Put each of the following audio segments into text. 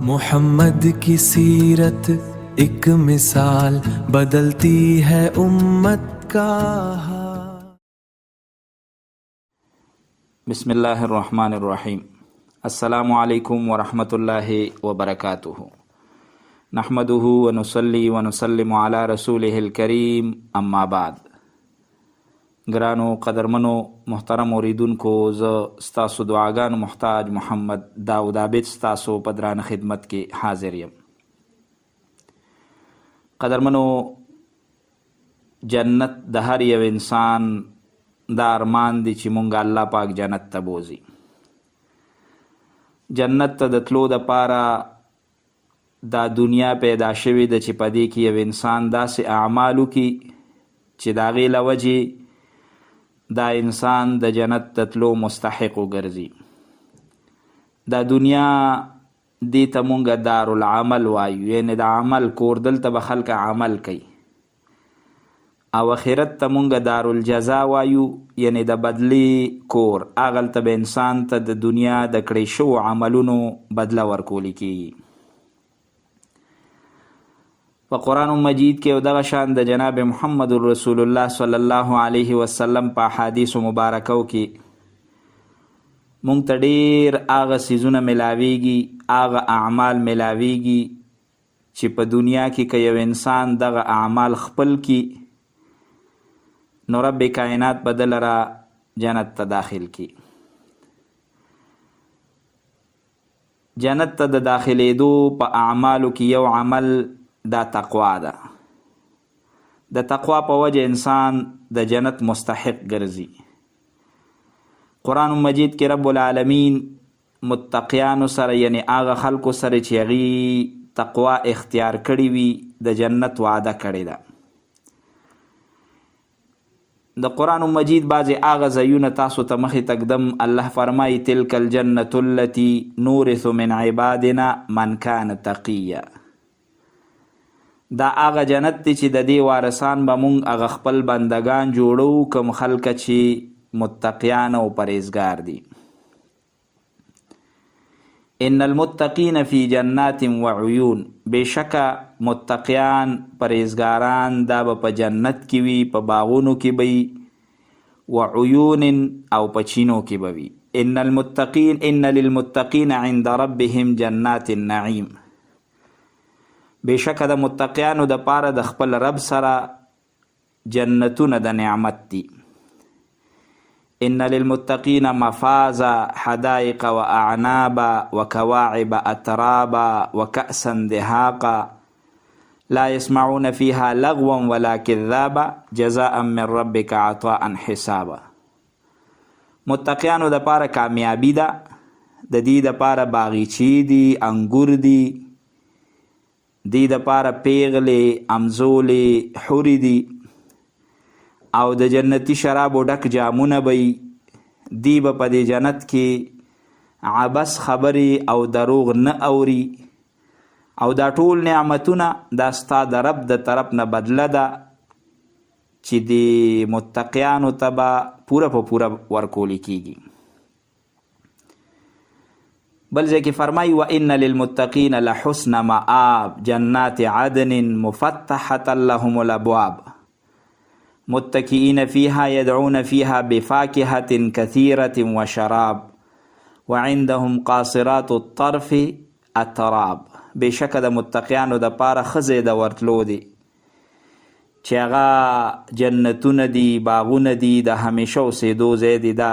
मोहम्मद की सीरत एक मिसाल बदलती है उम्मत का हाल। बिस्मिल्लाहिर्रहमानिर्रहीम। अस्सलामु अलैकुम वरहमतुल्लाहि वबरकातुहु। नहमदुहु व नुसल्ली व नुसल्लिमु अला रसूलिहिल करीम, अम्मा बाद। ग्रानो कदरमनो मोहतरम औरीदुनको, ज़ स्तासु दुआगान मोहताज मोहम्मद दाऊद आबिद स्तासु पदरान खिदमत के हाजिर यम। कदरमनो, जन्नत द हर यव इंसान दा अरमान दी ची मुंगा अल्लाह पाक जन्नत ता बोजी। जन्नत ता द तलो द पारा दा दुनिया पैदा शवी द ची पदी की यव इंसान दा से अमालू की ची दागी लवजी दा इंसान द जन्नत ता तलो मुस्तहिक गर्जी। दा दुनिया दी ता मुंगा दारुल अमल वायु, यानी दा अमल कोर दल ता बखल का अमल कई। او आखिरत ته مونږ دارالجزا وایو، یعنی د بدلی کور. هغلته به انسان ته د دنیا د کړی شوو عملونو بدله ورکولی کیږي. په قرآن مجید کې او دغه شان د جناب محمد رسول الله صلی الله علیه وسلم په احادیث مبارکو کې مونږ ته ډیر هغه څیزونه ملاویږي، هغه اعمال ملاویږي چې په دنیا کې که یو انسان دغه اعمال خپل کی نو رب کائنات بدل را جنت تا داخل کی. جنت تا دا داخلی دو پا اعمالو کی یو عمل دا تقوا دا. دا تقوا پا وجه انسان دا جنت مستحق گرزی. قرآن مجید کی رب العالمین متقیانو سر، یعنی آغا خلقو سر چیغی تقوا اختیار کری وی، دا جنت وعده کری دا. د قرآن مجید بعضی آغا زیون تاسو ته مخی تقدم الله فرمای تلک الجنة التي نورث من عبادنا من کان تقیا. دا آغا جنت تی چې د دې وارثان به مونږ هغه خپل بندگان جوړو کم خلکه چې متقیان او پرهیزګار دي. ان المتقین فی جنات وعیون، بشکا متقیان پرهیزګاران دا به په جنت کې وي، په باغونو کې به وي، وعیون او په چینو کې به وي. ان للمتقین عند ربهم جنات النعیم، بشکا د متقیانو د پاره د خپل رب سره جنتونه د نعمت دي. ان للمتقین مفازا حدائق و اعنابا و کواعب اترابا و کأسا دهاقا لا يسمعون فيها لغوا ولا كذابا جزاء من ربك عطاء حسابا. متقیانو د پاره کامیابی ده، د دې د پاره باغیچی دي، انګور دي، دی د پاره پیغلې امزولې حوری دي، او د جنتی شرابو ډک جامونه بی. دی به په دې جنت کې عبس خبری او دروغ نه اوري، او دا ټول نعمتونه دا ستا د رب د طرف نه بدله ده چې د متقیانو ته به پوره په پوره ورکولی کیږي. بل ځای کې فرمایي وان للمتقین لحسن مآب جنات عدن مفتحة لهم الابواب متكئين فيها يدعون فيها بفاكهة كثيرة وشراب وعندهم قاصرات الطرف اتراب. بشک د متقیانو د پاره خزې د ورتلو دي چې هغه جنتونه دي، باغونه دي، د همیشه اوسېدو ځای دي. دا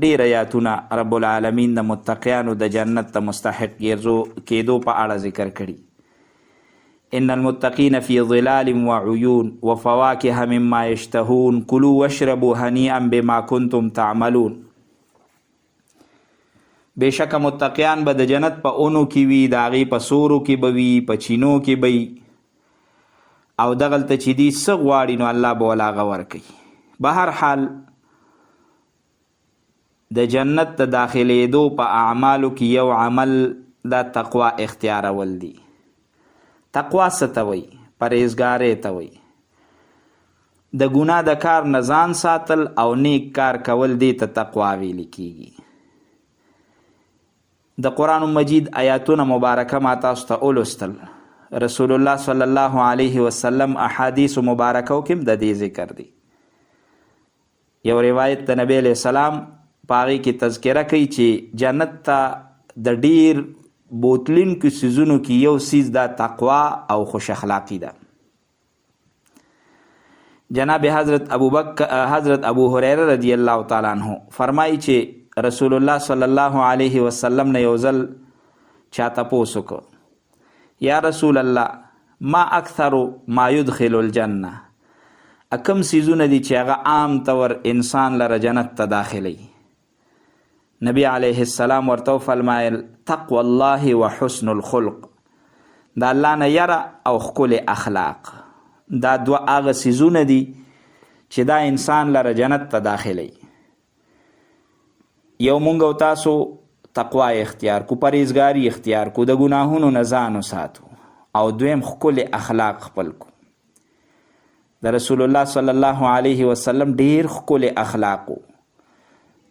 ډېر آیاتونه رب العالمین د متقیانو د جنت د مستحق کېدو په اړه ذکر کړي. ان المتقین فی ظلال وعیون وفواکه مما یشتهون کلوا واشربوا هنیئا بما کنتم تعملون. بشک متقیان به د جنت په اونو کې وي، د هغې په سورو کې به وي، په چینو کې به وي، او دغلته چې دي څه غواړي نو الله به ول هغه ورکوي. به هر حال د جنت د داخلېدو په اعمالو کې یو عمل دا تقوا اختیارول دي. تقوا څه ته وایي؟ پرهیزګارۍ ته وایي. د ګناه د کار نه ځان ساتل او نیک کار کول دې ته تقوا ویل کیږي. د قرآن مجید آیاتونه مبارکه ما تاسو ته ولوستل. رسول الله صلی الله علیه وسلم احادیث مبارکو کې د دې ذکر دی. یو روایت د نبی علیہ السلام په هغې کې تذکره کوي چې جنت ته د ډیر بوتلونکو څیزونو کې یو څیز دا تقوا او خوش اخلاقی ده. جناب حضرت ابو هریره رضی الله تعالی عنہ فرمایي چې رسول الله صلی الله علیه وسلم نه یو ځل چا تپوس وکړ، یا رسول الله ما اکثر ما يدخل الجنه، کم څیزونه دي چې هغه عام طور انسان لره جنت ته داخلي؟ نبی علیه السلام ورته فرمایل تقوى الله وحسن الخلق، دا الله نه یره او ښکلی اخلاق. دا دوه هغه څیزونه دي چې دا انسان لره جنت ته داخلي. یو مونږ او تاسو تقوا اختیار کو، پرهیزګاري اختیار کو، د ګناهونو نه ځان وساتو، او دویم ښکلی اخلاق خپل کو. د رسول الله صلی الله علیه وسلم ډیر ښکلی اخلاقو.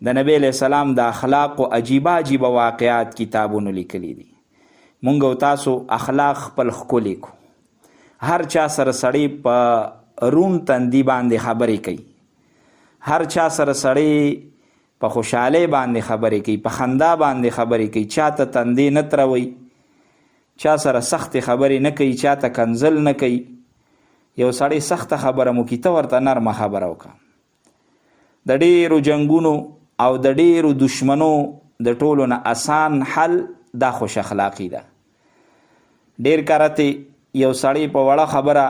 د نبی علیہ السلام د اخلاقو عجیبه واقعات کتابونو لیکلی دي. مونږ او تاسو اخلاق خپل ښکلی کو. هر چا سره سړی په رون تندي باندې خبرې کوي، هر چا سره سړی په خوشحالی باندې خبرې کوي، په خندا باندې خبرې کوي، چا ته تندی نه تروي، چا سره سختې خبرې نه کوي، چا ته کنزل نه کوي. یو سړی سخته خبره مو کی ته ورته نرمه خبره وکړه. د ډیرو جنګونو او د ډیرو دشمنو د ټولو نه آسان حل دا خوش اخلاقی ده. ډیر کارته یو سړی په وړه خبره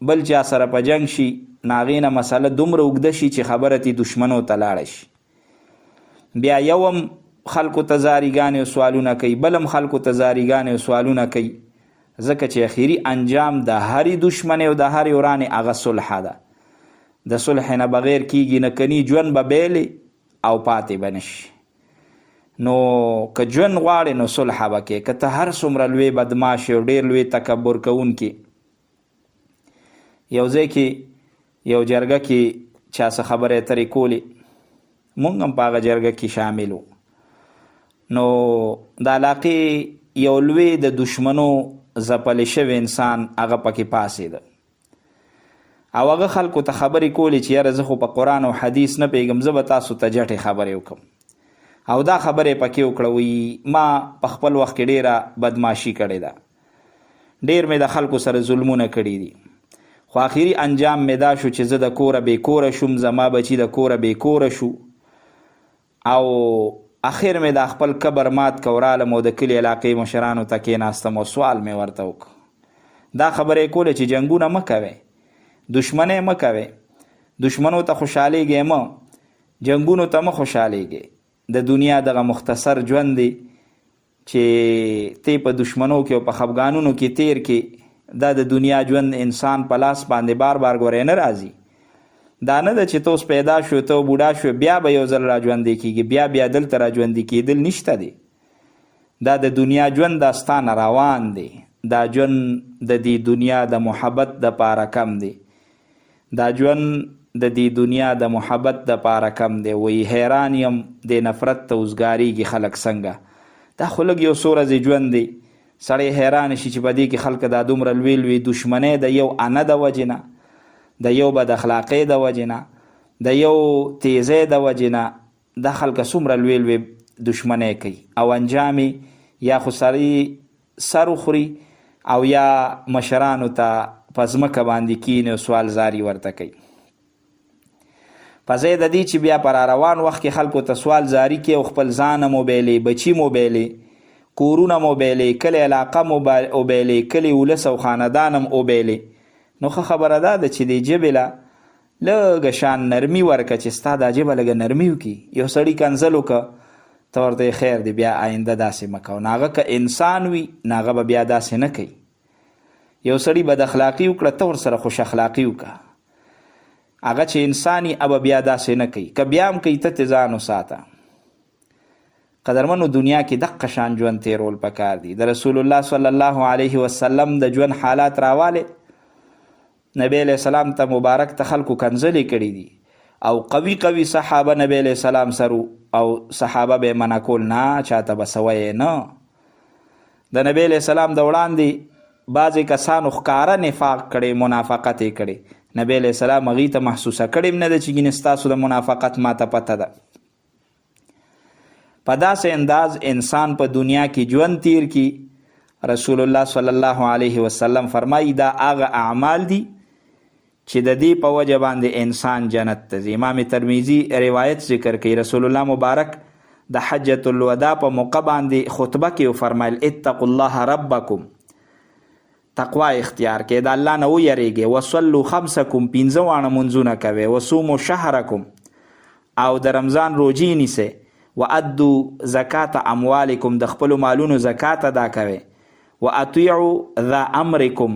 بل چا سره په جنگ شي، ناغینه مسله دومره اوږده شي چې خبره تی دشمنو ته لاړه شي. بیا یوم خلکو ته زاریګانې او سوالونه کوي، بلم خلکو ته زاریګانې او سوالونه کوي، ځکه چې اخیری انجام د هرې دشمنۍ او د هرې ورانې هغه صلح ده. د صلح نه بغیر کیږي نه، کني ژوند به بیلې او پاتې به نشي. نو که ژوند غواړې نو صلح به کې. که ته هر څومره لوی بدماش او ډېر لوی تکبر کوونکي، یو ځای کې یو جرګه کې چا څه خبرې اترې کولې، مونږ هم په هغه جرګه کې شامل وو. نو د علاقې یو لوی د دشمنو ځپلی شوی انسان هغه پکې پاسېده، او هغه خلکو ته خبرې کولې چې یاره زه خو په قرآن او حدیث نه پوهېږم، زه به تاسو ته جټې خبرې وکړم. او دا خبرې پکې وکړه، وایي ما په خپل وخت کې ډېره بدماشي کړې ده، ډېر مې د خلکو سره ظلمونه کړي دي، خو آخري انجام مې دا شو چې زه د کوره بې کوره شوم، زما بچي د کوره بې کوره شو، او اخر مې دا خپل کبر مات که ورالم او د کلي علاقې مشرانو ته کېناستم او سوال مې ورته وکړ. دا خبرې کولې چې جنګونه مه کوئ، دشمنۍ مه کوئ، دشمنو ته خوشحالیږئ مه، جنګونو ته مه خوشحالیږئ. د دنیا دغه مختصر ژوند دی چې تی په دشمنو کې او په خفګانونو کې تیر کې، دا د دنیا ژوند انسان په لاس باندې بار بار ګورې نه راځي. دا نه ده چې ته اوس پیدا شو، ته بوډا شو، بیا به یو ځل را ژوندی کېږي، بیا دلته را ژوندی کېدل نشته دی. دا د دنیا ژوند دا ستا نه روان دی. دا ژوند د دې دنیا د محبت دپاره کم دی، دا ژوند د دې دنیا د محبت دپاره کم دی. وایي حیران یم د نفرت ته اوزګارېږي خلک څنګه. دا خو لږ یو څو ورځې ژوند دی، سړی حیران شي چې په دې کې خلک دا دومره لوی لوی دشمنۍ د یو انه د وجې نه، د یو بد اخلاقۍ د وجې نه، د یو تیزۍ د وجې نه، دا خلک څومره لوی لوی دشمنۍ کوي، او انجام یا خو سړی سر وخوري او یا مشرانو ته په ځمکه باندې کینې او سوال زاري ورته کوي. په ځای د دې چې بیا پر روان وخت کې خلکو ته سوال زاري کوي او خپل ځان مو بیلې، بچي مو بیلې، کورونه مو بیلې، کلی علاقه مو وبیلې، کلی ولس او خاندان هم وبیلې، نو ښه خبره دا ده چې دې ژبې له لږه شان نرمي ورکړه چې ستا دا ژبه لږه نرمي وکړي. یو سړي کنځل وکړه، ته ورته خیر دی بیا آینده داسې مه کوه. نو هغه که انسان وي نو هغه به بیا داسې نه کوي. یو سړي بد اخلاقي وکړه، ته ورسره خوش اخلاقي وکړه، هغه چې انساني ابه بیا داسې نه کوي. که بیا هم کوي ته ځان وساته. قدرمنو دنیا کې دقه شان ژوند تیرول پکار دي. د رسول الله صلی الله علیه وسلم د ژوند حالات راواله، نبی علیہ السلام ته مبارک ته خلکو کنځلې کړي دي، او قوي قوي صحابه نبی علیہ السلام سره او صحابه به منع کول نه، چاته به سوی نه. د نبی علیه السلام د وړاندې بعضې کسانو ښکاره نفاق کړی، منافقت یې کړی. نبی علیه السلام هغوی ته محسوسه کړې هم نه ده چې ګینې ستاسو د منافقت ماته پته ده. په داسې انداز انسان په دنیا کې ژوند تیر کی. رسول الله صلی الله علیه وسلم فرمایي دا هغه اعمال دي چې د دې په وجه باندې انسان جنت ته ځي. امام ترمذي روایت ذکر کوي، رسول الله مبارک د حجة الوداع په موقع باندې خطبه کې فرمایل اتقوا الله ربکم، تقوا اختیار کې، د الله نه ویریږئ، وصلوا خمسکم، پنځه واړه منځونه کوئ، وصوموا شهرکم، او د رمضان روجې نیسئ، وادوا زکات اموالکم، د خپلو مالونو زکات ادا کوئ، واطیعوا ذا امرکم،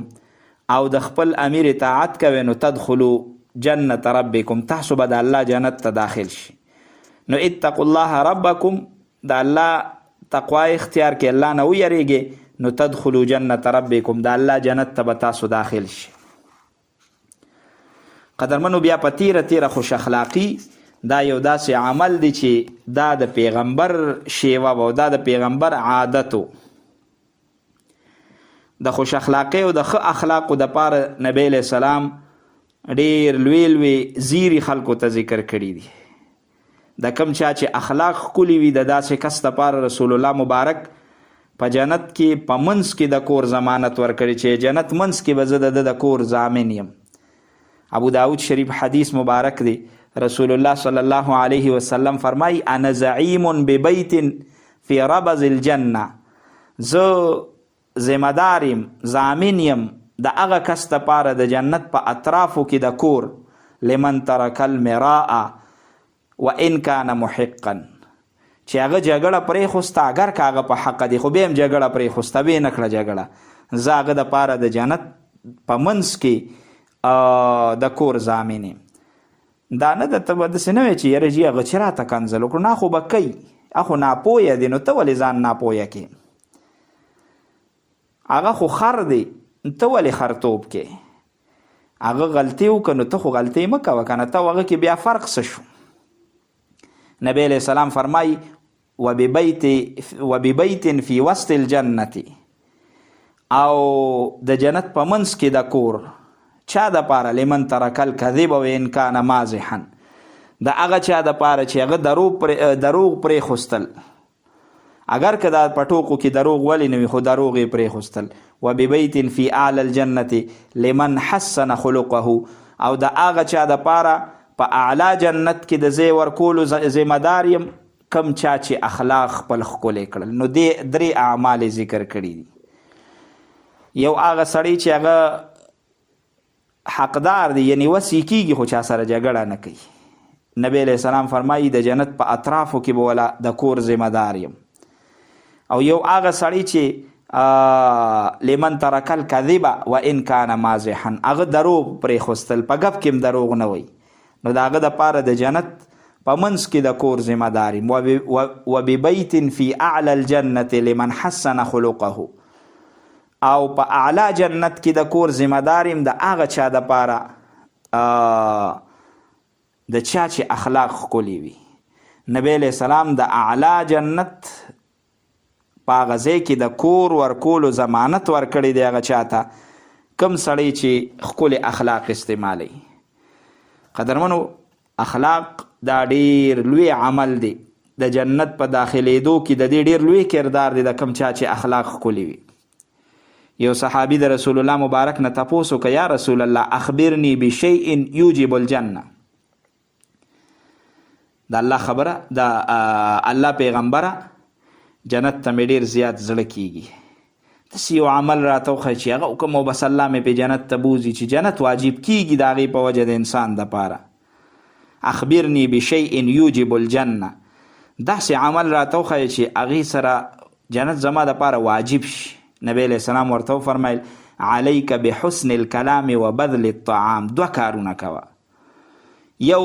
او د خپل امیر اطاعت کوئ، نو تدخلوا جنت ربکم، تاسو به د الله جنت ته داخل شي. نو اتقوا الله ربکم، د الله تقوا اختیار کې، الله نه ویریږئ، نو تدخلوا جنت ربکم، د الله جنت ته به تاسو داخل شي. قدرمنو، بیا په تیره خوش اخلاقی دا یو داسې عمل دی چې دا د پیغمبر شیوه و، دا د پیغمبر عادتو. د خوش اخلاقی او د ښه اخلاقو د پاره نبی علیه السلام ډیر لوی زیری خلکو ته ذکر کړي دي. د کم چا چې اخلاق ښکلي وي، د داسې کس دپاره رسول الله مبارک په جنت کې په منځ کې د کور ضمانت ورکړي چې جنت منځ کې به زه د کور ضامن یم. ابو داود شریف حدیث مبارک دی، رسول الله صلی الله علیه وسلم فرمای انا زعیم ببیت فی ربض الجنه، زه ذمہداریم، ضامن یم د هغه کس دپاره د جنت په اطرافو کې د کور، لمن ترک المراء وان کان محقا، چې هغه جګړه پرېښوسته اگر که هغه په حقه دی، خو بیا هم جګړه پرېښوسته، بیا یې نه کړه جګړه، زه هغه دپاره د جنت په منځ کې د کور ضامن یم. دا نه درته به داسې نه وی چې یاره جي هغه چې راته کنځل وکړو، نه خو به کوي، هغه خو ناپویه دی، نو ته ولې ځان ناپویه کې؟ هغه خو خر دی، ته ولې خرتوب کې؟ هغه غلطي وکړه، نو ته خو غلطي مه کوه که نه، ته هغه کې بیا فرق څه شو؟ نبی علیہ السلام فرمای وببیت فی وسط الجنة، او د جنت په منځ کې د کور، چا د پاره؟ لمن ترک الکذب وان کان مازحا، د هغه چا د پاره چې هغه دروغ پرېښوستل، اگر که دا په ټوکو کې دروغ ولې نه وي، خو دروغ یې پرېښوستل. وببیت فی اعلی الجنة لمن حسن خلقه، او د هغه چا د پاره په اعلی جنت کې د ځای ورکولو ذمہدار یم کم چا چې اخلاق خپل ښکلی کړل. نو دې درې اعمال ذکر کړي دي. یو هغه سړی چې هغه حقدار دی، یعنی وسی کیږي خو چا سره جګړه نه کوي. نبی علیہ السلام فرمایي د جنت په اطرافو کې به ولا د کور ذمہدار یم. او یو هغه سړی چې لمن ترک الکذب وان کان مازحا، هغه دروغ پرېښوستل، په ګپ کې هم دروغ نه وی، نو د هغه دپاره د جنت په منځ کې د کور ذمہدار یم. وببیت فی اعلی الجنة لمن حسن خلقه، او په اعلی جنت کې د کور ذمہدار یم د هغه چا دپاره د چا چې اخلاق ښکلي وي. نبی علیہ السلام د اعلی جنت په هغه ځای کې د کور ورکولو ضمانت ورکړی دی هغه چاته کم سړی چې ښکلي اخلاق استعمالی. قدرمنو، اخلاق دا ډیر لوی عمل دی، د جنت په داخلېدو کې د دې ډیر لوی کردار دی د کم چا چې اخلاق ښکلي وي. یو صحابي د رسول الله مبارک نه تپوس وکړه، یا رسول الله اخبرني بشیء یوجب الجنه، د الله خبره، د الله پیغمبره، جنت ته مې ډیر زیات زړه کیږي، داسې یو عمل راته وښیه چې هغه وکړم او بس الله مې پې جنت ته بوځي، چې جنت واجب کیږي د هغې په وجه د انسان دپاره. اخبرني بشیء یوجب الجنه، داسې عمل راته وښیه چې هغې سره جنت زما دپاره واجب شي. نبی علیہ السلام ورته وفرمیل علیک بحسن الکلام وبذل الطعام، دوه کارونه کوه، یو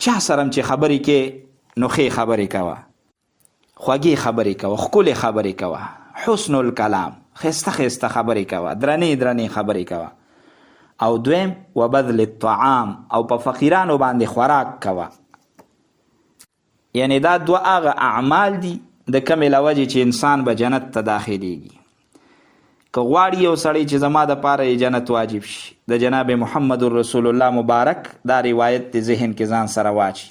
چا سره چې خبرې کې نو ښې خبرې کوه، خوږې خبرې کوه، ښکلې خبرې کوه، حسن الکلام، ښایسته ښایسته خبرې کوه، درنې درنې خبرې کوه. او دویم وبذل الطعام، او په فقیرانو باندې خوراک کوه. یعنی دا دوه هغه اعمال دي د کمې له وجې چې انسان به جنت ته داخلیږي. که غواړي یو سړی چې زما دپاره یې جنت واجب شي، د جناب محمد رسول الله مبارک دا روایت د ذهن کې ځان سره واچي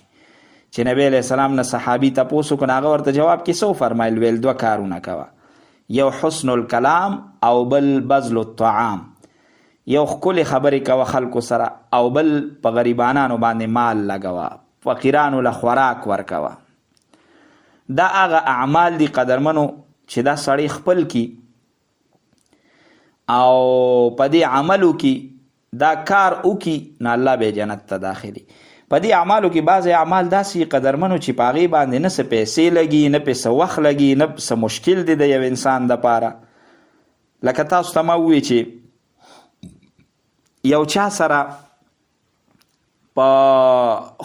چې نبی علیه السلام نه صحابي تپوس وکړ، هغه ورته جواب کې څه وفرمایل؟ ویل دوه کارونه کوه، یو حسن الکلام او بل بذل الطعام، یو ښکلې خبرې کوه خلکو سره او بل په غریبانانو باندې مال لګوه، فقیرانو له خوراک ورکوه. دا هغه اعمال دي قدرمنو چې دا سړی خپل کی او په دې عملو کې دا کار وکي نو الله به جنت ته داخلي. په دې اعمالو کې بعضې اعمال داسې قدرمنو چې په هغې باندې نه څه پیسې لګي، نه پې څه وخت لګي، نه څه مشکل دی د یو انسان دپاره. لکه تاسو ته ما ووایي چې یو چا سره په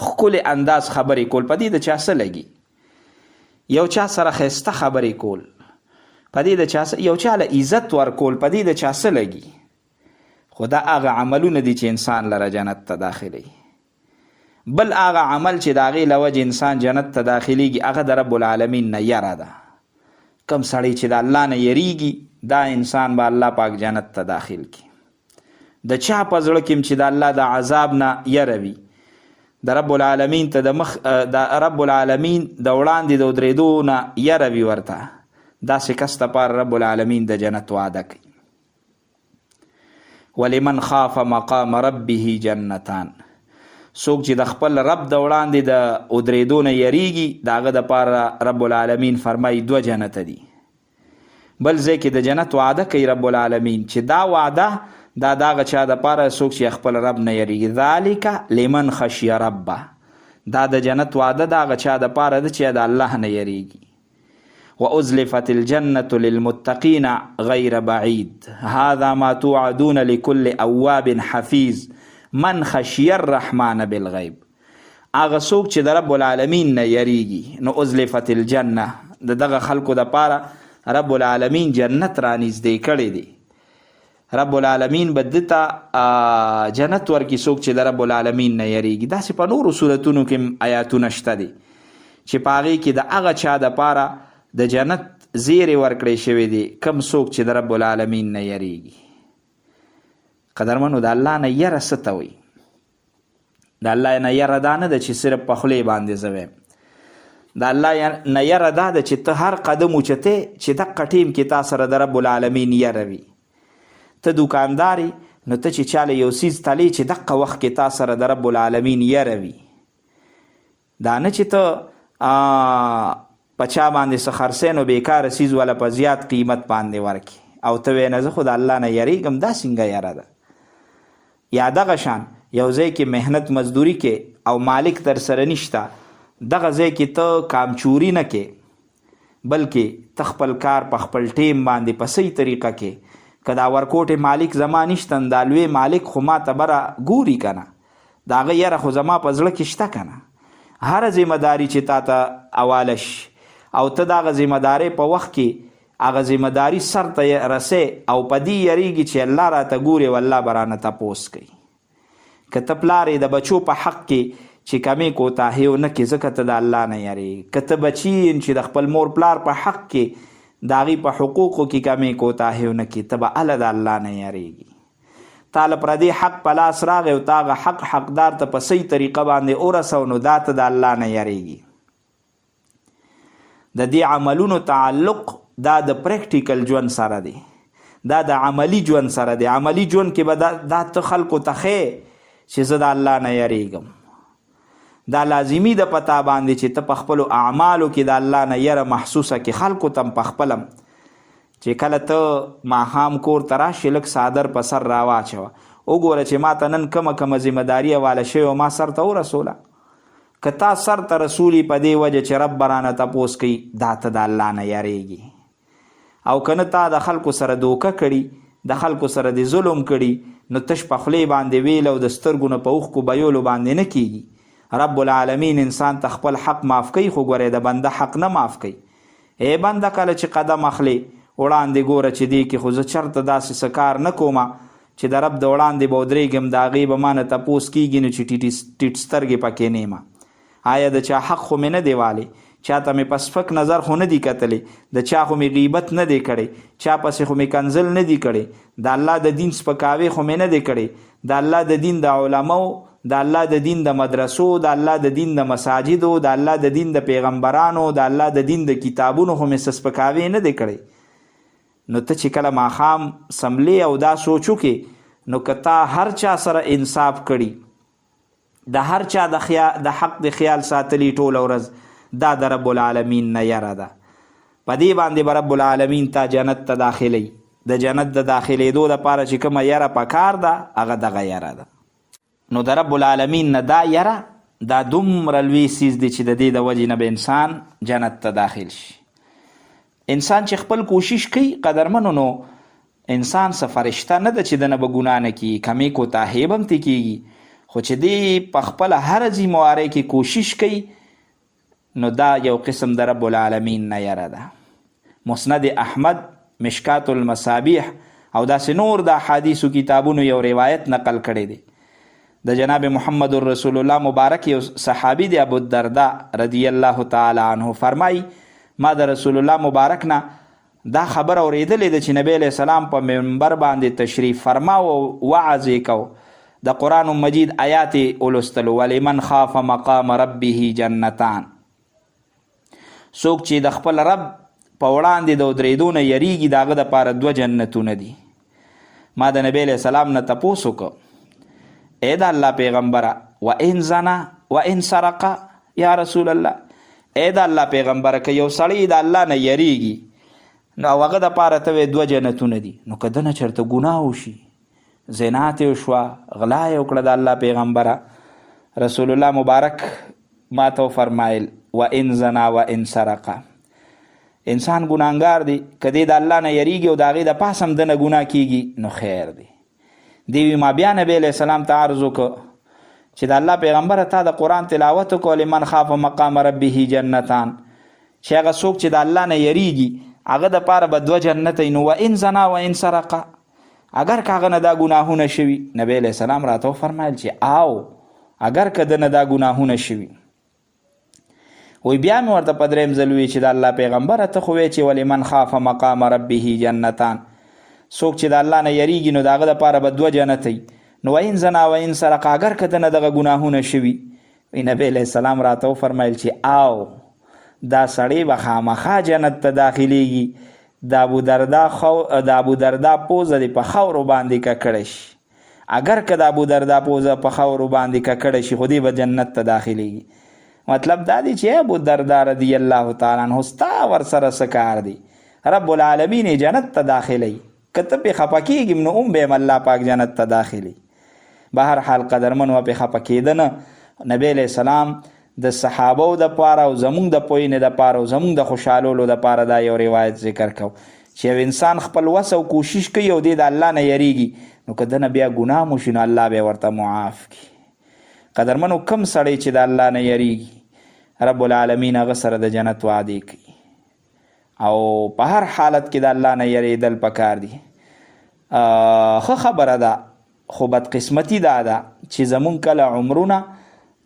ښکلې انداز خبرې کول، په دې د چا څه لګي؟ یو چا سره ښایسته خبرې کول، په دې د چا یو چا له عزت ورکول، په دې د چا څه لګي؟ خو دا هغه عملونه دي چې انسان لره جنت ته داخلي. بل هغه عمل چې د هغې له وجې انسان جنت ته داخلیږي هغه د رب العالمین نه یره ده. کم سړی چې د الله نه یریږي دا انسان به الله پاک جنت ته داخل کړي. د چا په زړه کې چې د الله د عذاب نه یره وي، د رب العالمین ته د رب العالمین د وړاندې د ودرېدو نه یره وي ورته، داسې کس دپاره رب العالمین د جنت وعده کوي. ولمن خاف مقام ربه جنتان، څوک چې د خپل رب د وړاندې د ودرېدو نه یریږي د هغه دپاره رب العالمین فرمایي دوه جنت دي. بل ځای کې د جنت وعده کوي رب العالمین چې دا وعده دا دغه چا دپاره څوک چې خپل رب نه یریږي، ذلک لمن خشی ربه، دا د جنت وعده د هغه چا دپاره ده چې د الله نه یریږي. وأزلفت الجنة للمتقين غير بعيد هذا ما توعدون لكل أواب حفيظ من خشي الرحمن بالغيب. هغه څوک چې د رب العالمین نه یریږي نو ازلفت الجنه، د دغه خلکو دپاره رب العالمین جنت را نږدې کړی دی. رب العالمین به ده ته جنت ورکړي څوک چې د رب العالمین نه یریږي. داسې په نورو صورتونو کې آیاتونه شته دي چې په هغې کې د هغه چا دپاره د جنت زیرې ورکړی شوی دی کم څوک چې د رب العالمین نه یریږي. قدرمنو د الله نه یره څه ته وایي؟ د الله نه یره دا نه ده چې صرف په خولې باندې زه وایم. د الله نه یره دا ده چې ته هر قدم اوچتې چې دقه ټیم کې تا سره د رب العالمین یره وي. ته دوکانداري نو ته چې چاله یو څیز تلې چې دقه وخت کې تا سره د رب العالمین یره وي. دا نه چې ته په چا باندې څه خرڅې نو بیکاره څیز والا په زیات قیمت باندې ورکړي او ته وایې نه زه خو د الله نه یریږم. دا څنګه یره ده؟ یا دغه شان یو ځای کې محنت مزدوري کې او مالک در سره نشته، دغه ځای کې ته کامچوري نه کې بلکې ته خپل کار په خپل ټیم باندې په صحیح طریقه کې، که دا ورکوټې مالک زما نشتن دا لوی مالک خو ما ته بره ګوري که نه، د هغه یره خو زما په زړه کې شته که نه. هره ذمهداري چې تا ته حواله شي او ته د هغه ذمهدارۍ په وخت کې هغه ذمهداري سر ته رسې او په دې یریږي چې الله راته ګوري او الله به رانه تپوس کوي. که ته پلار یې د بچو په حق کې چې کمې کوتاهي ونه کړې ځکه ته د الله نه یریږي. که ته بچي چې د خپل مور پلار په حق کې د هغې په حقوقو کې کمې کوتاهي ونه کړې، ته به هله د الله نه یریږي. تا له پردې حق په لاس راغی او تا هغه حق حقدار ته په صحیح طریقه باندې ورسو نو دا ته د الله نه یریږي. د دې عملونو تعلق دا د پریکټیکل ژوند سره دی، دا د عملی ژوند سره دی. عملی ژوند کې به دا ته خلکو ته ښې چې زه د الله نه یریږم. دا لازمي ده په تا باندې چې ته په خپلو اعمالو کې د الله نه یره محسوسه کې خلکو ته په خپلم چې کله ته ماښام کور ته راشې لږ څادر په سر راواچوه، وګوره چې ما ته نن کومه ذمهداري حواله شوې او ما سر ته ورسوله. که تا سر ته رسولي په دې وجه چې رب به رانه تپوس کوي، دا ته د الله نه یریږي. او که نه تا د خلکو سره دوکه کړي، د خلکو سره د ظلم کړي، نو تش په خولې باندې ویل او د سترګو نه په اوښکو بیولو باندې نه کیږي. رب العالمین انسان ته خپل حق معاف کوي، خو ګورې د بنده حق نه معاف کوي. ای بنده کله چې قدم اخلي وړاندې ګوره چې دی کې خو زه چرته داسې څه کار نه کومه چې د رب د وړاندې به ودرېږم د هغې به ما نه تپوس کېږي نو چې ټیټ سترګې پکې نیمه. آیا د چا حق خو مې نه دی والی، چا ته مې په سپک نظر خو نه دی کتلی، د چا خو مې غیبت نه دی کړی، چا پسې خو مې کنزل نه دی کړی، د الله د دین سپکاوی خو مې نه دی کړی، د الله د دین د علماو، د الله د دین د مدرسو، د الله د دین د مساجدو، د الله د دین د پیغمبرانو، د الله د دین د کتابونو خو مې سپکاوی نه دی کړی. نو ته چې کله ماښام سملې او دا سوچو کې، نو که تا هر چا سره انصاف کړي، د هر چا د حق د خیال ساتلی ټوله ورځ، دا د رب العالمین نه یره ده. په دې باندې به رب العالمین تا جنت ته داخلی. د جنت د داخلېدو دپاره چې کومه یره پکار ده هغه دغه یره ده. نو د رب العالمین نه دا یره، دا دومره لوی څیز دی چې د دې د وجې نه به انسان جنت ته داخل شي. انسان چې خپل کوشش کوي قدرمنو، نو انسان څه فرشته نه ده چې د نه به ګناه نه کیږي، کمې کوتاهۍ به هم ترې کیږي، خو چې دی په خپله هره ذمهوارۍ کې کوشش کوي، نو دا یو قسم د رب العالمین نه یره ده. مسند احمد، مشکات المصابیح او داسې نور د احادیثو کتابونو یو روایت نقل کړی دی د جناب محمد رسول الله مبارک. یو صحابي دی ابو الدرداء رضی الله تعالی عنه فرمایي، ما د رسول الله مبارک نه دا خبر اورېدلې ده چې نبی علیه السلام په منبر باندې تشریف فرما او وعظ یې کو، د قرآن مجید آیات یې ولوستلو، ولمن خاف مقام ربه جنتان. څوک چې د خپل رب په وړاندې د ودرېدو نه یریږي، د هغه دپاره 2 جنتونه دي. ما د نبی علیه السلام نه تپوس وکړ، ای د الله پیغمبره، و ان زنا و ان سرقه، یا رسول الله، ای د الله پیغمبره که یو سړی د الله نه یریږي، نو هغه دپاره ته وایې 2 جنتونه دي، نو که ده نه چېرته ګناه وشي، زنا ترې وشوه، غلا یې وکړه د الله پیغمبره، رسول الله مبارک ما ته وفرمایل و ان زنا و ان سرقه، انسان ګناهګار دی، که دی د الله نه یریږي او د هغې د پاس هم ده نه ګناه کیږي، نو خیر دی. دی ما بیا نبی علیه السلام ته عرض وکړه چې د الله پیغمبره تا د قرآن تلاوت وکړو، لمن خاف مقام ربه جنتان، چې هغه څوک چې د الله نه یریږي هغه دپاره به 2 جنت وي. نو و ان زنا و ان سرقه، اگر که هغه نه دا ګناهونه شوي، نبی علیه السلام راته وفرمایل چې او اگر که ده نه دا ګناهونه شوي، وی بیا مې ورته په 3م ځل وی چې د الله پیغمبره ته خو وی چې ولمن خاف مقام ربه جنتان، څوک چې د الله نه یریږي نو د هغه دپاره به 2 جنت وي. نو وین زنا و ان سرقه، اگر که ده نه دغه ګناهونه شوي، وی نبی علیه السلام راته وفرمیل چې او دا سړی به خامخا جنت ته داخلیږي، د ابو دردا پوزه دې په خاورو باندې ککړه شي، اگر که د ابو دردا پوزه په خاورو باندې ککړه شي خو دې به جنت ته داخلیږي. مطلب دا دی چې ابو الدرداء رضی الله تعالی عنہ ستا ورسره څه کار دی، رب العالمین جنت ته داخلی، که ته پې خفه کېږم نو هم به یم الله پاک جنت ته داخلی. به هر حال قدرمنو پې خفه کېده نه، نبی علیه السلام د صحابو دپاره او زمونږ د پوهنې دپاره او زمونږ د خوشحالولو دپاره دا یو روایت ذکر کو چې یو انسان خپل وس او کوشش کوي او دی د الله نه یریږي، نو که ده نه بیا ګناه مو شي نو الله به ورته معاف کړي. قدرمنو کم سړی چې د الله نه یریږي، رب العالمین هغه سره د جنت وعدې کوي، او په هر حالت کې د الله نه یریدل پکار دي. ښه خبره ده، خو بدقسمتي دا ده چې زمونږ کله عمرونه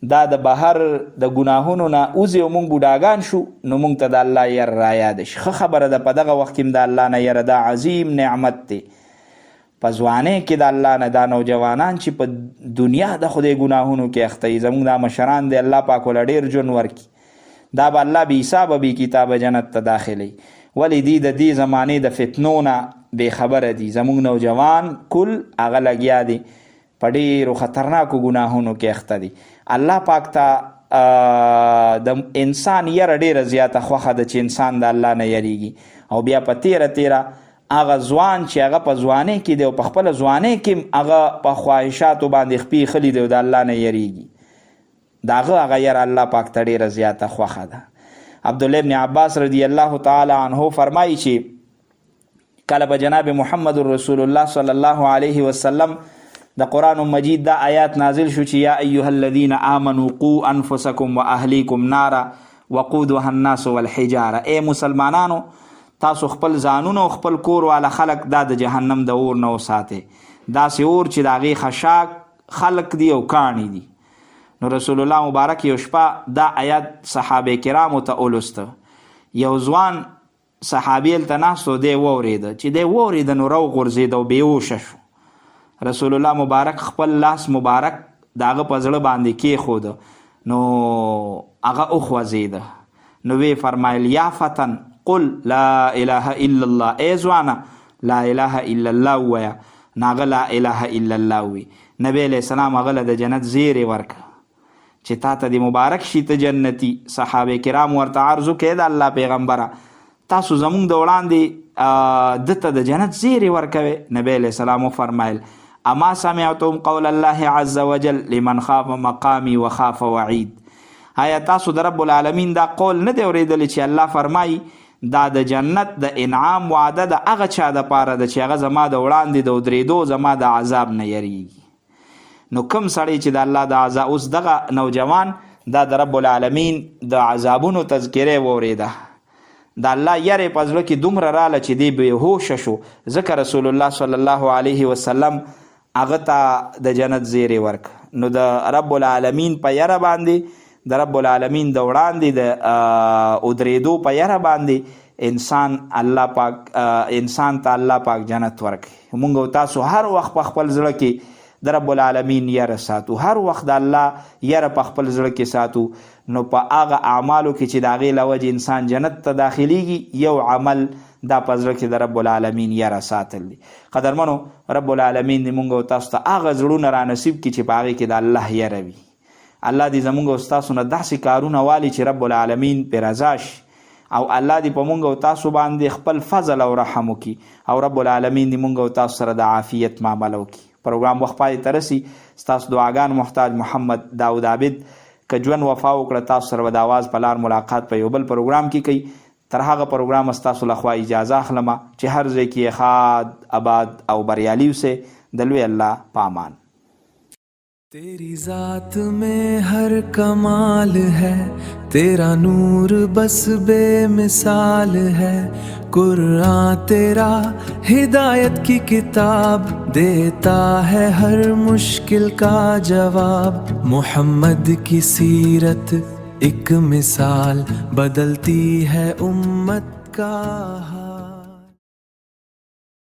دا د بهر د ګناهونو نه اوځي او مونږ بوډاګان شو، نو مونږ ته د الله یر رایاد شي. ښه خبره ده، په دغه وخت کې د الله نه یره دا عظیم نعمت دی. په ځوانۍ کې د الله نه دا نوجوانان چې په دنیا د خدای ګناهونو کې اخته وي، زمونږ دا مشران دی الله پاک ورله ډېر ژوند ورکړي، دا به الله بې حسابه بې کتابه جنت ته داخلوي. ولې دی د دې زمانې د فتنو نه بې خبره دي. زمونږ نوجوان کل هغه لګیا دي په ډېرو خطرناکو ګناهونو کې اخته دي. الله پاک ته د انسان یره ډېره زیاته خوښه ده چې انسان د الله نه یریږي، او بیا په تیره هغه ځوان چې هغه په ځوانۍ کې دی او په خپله ځوانۍ کې هغه په خواهشاتو باندې خپې خلي دی او د الله نه یریږي، د هغه یره الله پاک ته ډېره زیاته خوښه ده. عبدالله ابن عباس رضی الله تعالی عنه فرمایي چې کله به جناب محمد رسول الله صلی الله علیه وسلم د قرآن مجید دا آیات نازل شو چې یا ایها الذین آمنوا قوا انفسکم و اهلیکم نارا وقودها الناس والحجاره، ای مسلمانانو تاسو خپل ځانونه او خپل کور والا خلق دا د جهنم د اور نه وساتئ، داسې اور چې د هغې خشاک خلق دي او کاڼي دي. نو رسول الله مبارک یو شپه دا آیات صحابه کرامو ته ولسته. یو ځوان صحابي هلته ناست و، دی واورېده. چې دی واورېده نو راوغورځېد او بېهوشه شو. رسول الله مبارک خپل لاس مبارک د هغه په زړه باندې کېښوده نو هغه وخوځېده. نو وی فرمایل یا فتن قل لا اله الا الله، ای ځوانه لا اله الا الله ووایه. ناغه لا اله الا الله وی. نبی علیہ السلام هغه له د جنت زیری ورکړه چې تا ته د مبارک شي ته جنتي. صحابه کرام ورته عرض وکړه د الله پیغمبره تاسو زمونږ د وړاندې دته د جنت زیری ورکوي. نبی علیہ السلام وفرمایل اما سمعتم قول الله عز وجل لمن خاف مقامی وخاف وعید، آیا تاسو د رب العالمین دا قول نه دی اورېدلی چې الله فرمایي دا د جنت د انعام وعده د هغه چا دپاره ده چې هغه زما د وړاندې د ودرېدو زما د عذاب نه یریږي. نو کوم سړی چې د الله د عذاب، اوس دغه نوجوان دا د رب العالمین د عذابونو تذکره واورېده، د الله یری په زړه کې دومره راله چې دی بېهوشه شو. ځکه رسول الله صلی الله علیه وسلم هغه ته د جنت زیری ورک. نو د رب العالمین په یره باندې، د رب العالمین د وړاندې د ودرېدو په یره باندې انسان ته الله پاک جنت ورکړي. مونږ او تاسو هر وخت په خپل زړه کې د رب العالمین یره ساتو، هر وخت د الله یره په خپل زړه کې ساتو. نو په هغه اعمالو کې چې د هغې له وجې انسان جنت ته داخلیږي، یو عمل دا په زړه کې د رب العالمین یره ساتل دي. قدرمنو، رب العالمین دې مونږ او تاسو ته هغه زړونه را نصیب کړي چې په هغې کې د الله یره وي. الله دې زمونږ او ستاسو نه داسې کارونه والي چې رب العالمین پرې رضا شي، او الله دې په مونږ او تاسو باندې خپل فضل او رحم وکړي، او رب العالمین دې مونږ او تاسو سره د عافیت معامله وکړي. پروګرام وخت پای ته رسي. ستاسو دعاګان محتاج محمد داود عابد. که ژوند وفا وکړه تاسو سره به د اواز په لار ملاقات په یو بل پروګرام کې کوي. تر هغه پروګرام ستاسو لخوا اجازه اخلم چې هر ځای کې ښاد آباد او بریالي اوسئ. د لوی الله په امان. तेरी ज़ात में हर कमाल है, तेरा नूर बस बेमिसाल है. कुरान तेरा हिदायत की किताब, देता है हर मुश्किल का जवाब. मोहम्मद की सीरत एक मिसाल, बदलती है उम्मत का हाल.